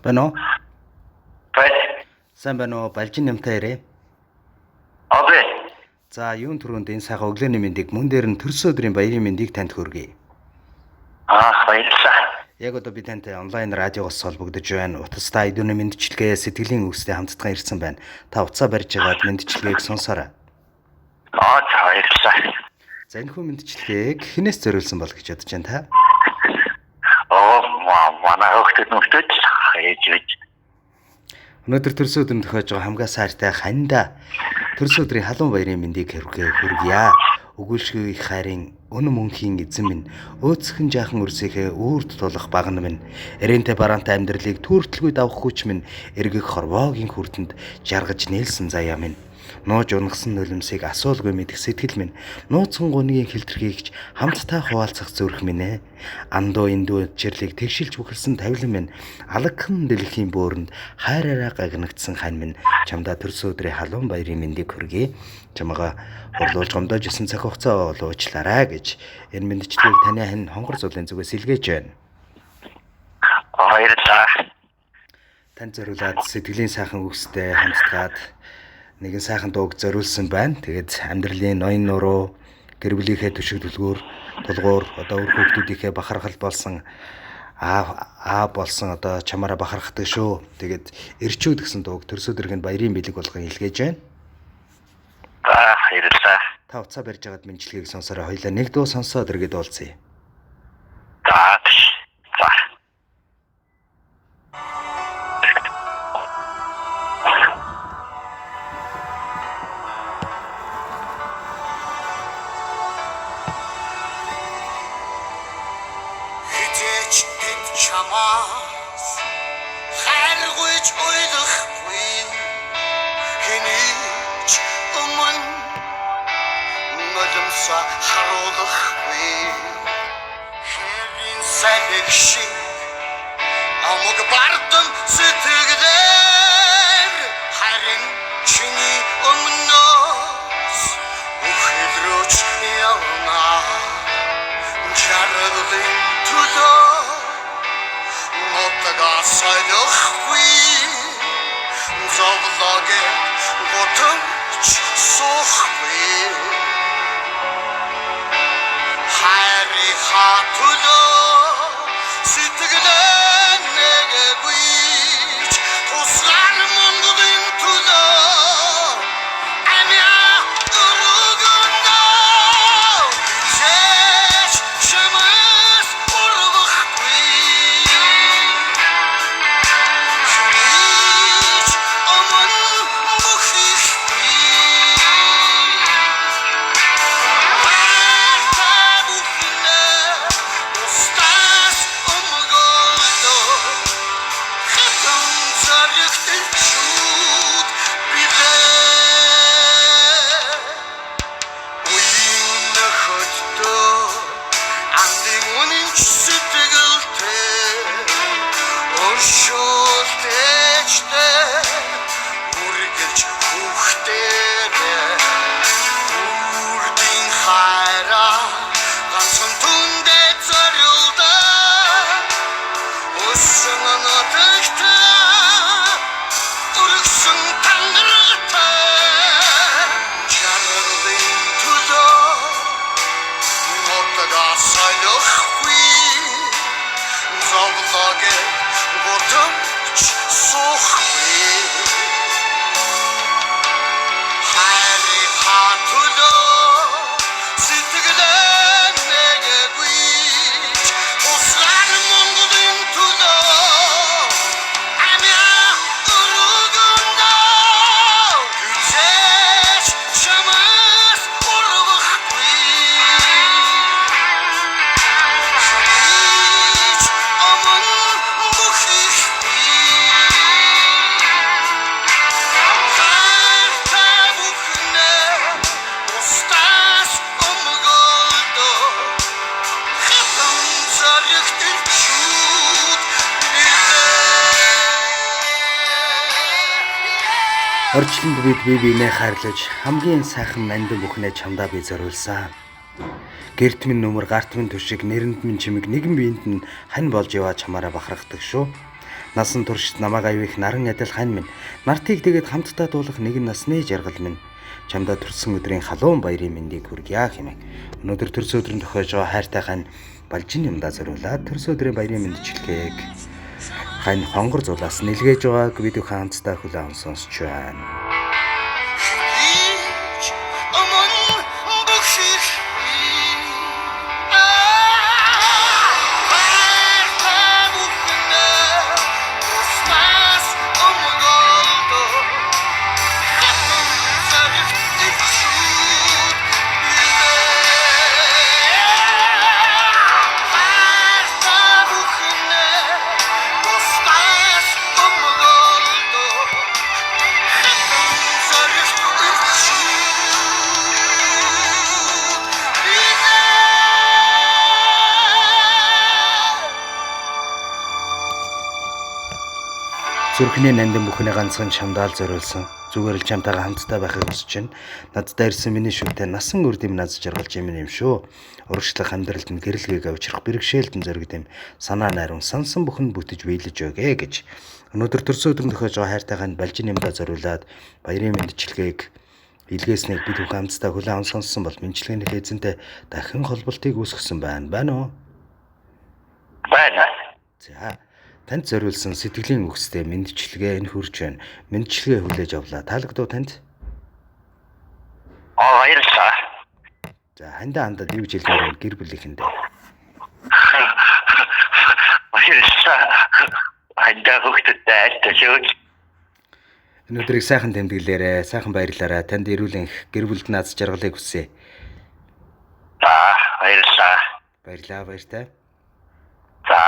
Байна уу? Бай. Сайн байна уу? Балжин нэмтэй ирээ. Абе. За, юун түрүүнд энэ сайхан өглөөний мэндийг мөн дээр нь төрсөн өдрийн баярын мэндийг танд хүргэе. Баярлалаа. Яг одоо би тантай онлайн радиогоос холбогдож байна. Утастай айдууны мэндчилгээ сэтгэлийн үгстэй хамтдаа ирсэн байна. Та утсаа барьж байгаад мэндчилгээг сонсоорой. Баярлалаа. За, энэ хүн мэндчилгээг хинээс зориулсан бол гэж бодож байна та? Манай хөгтөд нүхтэд ээж гэж. Өнөөдөр төрсөн өдрөнд тохиож байгаа хамгаа сайртай ханда төрсөн өдрийн халуун баярын мэндийг хүргье. Өгүүлшгүй их хайрын өнө мөнхийн эзэн минь өөцхөн жаахан өрсөөхөө үрд тулах багна минь эрэнтэй бараантай амьдралыг түүртэлгүй давах хүч минь эргэх хорвоогийн хүртэнд жаргаж нээлсэн заяа минь нууж унгасан нулимсыг асуулгүй мэдэх сэтгэл минь нууцхан гунигийн хилтерхийгч хамтдаа хуваалцах зүрх минь андуу эндүү жирлийг тэгшилж бүхэлсэн тавилан минь алагхан дэлхийн бөөрөнд хайраараа гагнагдсан хань минь чамдаа төрсөн өдрийн халуун баярын мэндийг хүргэе. Чамайга хурлуулж гомдож исэн цаг хугацаа уучлаарай гэж энэ мэндчлэгийг таны хань хонгор зулын зүгээс илгээж байна. Баярлалаа. Танд зориулаад сэтгэлийн сайхан үгстэй хамтдаад нэгэн сайхан дууг зориулсан байна. Тэгээд амьдралын ноён нуруу гэр бүлийнхээ төшиг тулгуур одоо үр хүүхдүүдийнхээ бахархал болсон болсон одоо чамаараа бахархдаг шүү. Тэгээд ирчүүд гэсэн дууг төрсөн өдрийн баярын бэлэг болгон илгээж байна. Баярлалаа. Та уцаа барьж байгаад мэндчилгээг сонсороо хоёлаа нэг дуу сонсоод иргэд уулзъя. За. Чамаас хайргүйч ойлгохгүй хэнийч өмнө нулимсаа харуулахгүй хэрийн салхи амог бардам сэтгэлээр харин чиний өмнөөс ухилрууч явна жаргалын төлөө Солохгүй зовлоге готомч сохгүй хайри хатуло сэтгэлэн нэггүй тусгал мөнгөний төлөө амиа өргөндөө чэч чимэс урвахгүй Орчлонд бид бие биенээ хайрлаж хамгийн сайхан нандин бүхнээ чамдаа би зориулсан. Гэрт минь нүмер гарт минь төшиг нэрэнд минь чимэг нэгэн биенд нь хань болж яваа чамаараа бахархдаг шүү. Насан туршид намайг аюух наран адил хань минь. Нартыг тэгээд хамтдаа дуулах нэгэн насны жаргал минь. Чамдаа төрсөн өдрийн халуун баярын мэндийг хүргье хэмээн. Өнөөдөр төрсөн өдрөнд тохиож байгаа хайртай хань Балжин юмдаа зориулаад төрсөн өдрийн баярын мэндчлэгийг хань хонгор зулаас нэлгээж байгааг бид хамтдаа хүлээн сонсч байна. Зүрхний нандин бүхний ганцхан чамдаал зориулсан. Зүгээр л чамтайгаа хамтдаа байхыг хүсэж байна. Надтай ирсэн миний шүвтэй насан үрдэм наз жаргалж юм шүү. Урагшлах амьдралд нь гэрэлгээг авчрах бэрхшээлтэн зориг дэм санаа найрун сансан бүхэн бүтэж биелэж өгье гэж. Өнөөдөр төрсөн өдрөнд тохиож байгаа хайртай хань Балжин юмдаа зориулаад баярын мэндчилгээг илгээснийг бид бүхэн хамтдаа хүлээн сонссон бол мэндчилгээний эзэнтэй дахин холболтыг үүсгэсэн байна. Байна уу? Байна. За. Танд зориулсан сэтгэлийн үгстэй мэндчилгээ энэ хүрч байна. Мэндчилгээ хүлээж авлаа. Таалагдав танд? Баярлалаа. За хандаа юу гэж хэлмээр гэр бүлийнхэндээ. Баярлалаа. Хандаа хөгтөдөө айлтшгүй. Энэ өдрийг сайхан тэмдэглээрэй. Сайхан баярлаарай. Танд эрүүл энх гэр бүлд наз жаргалыг хүсье. За баярлалаа. Баярлалаа баяртай. За.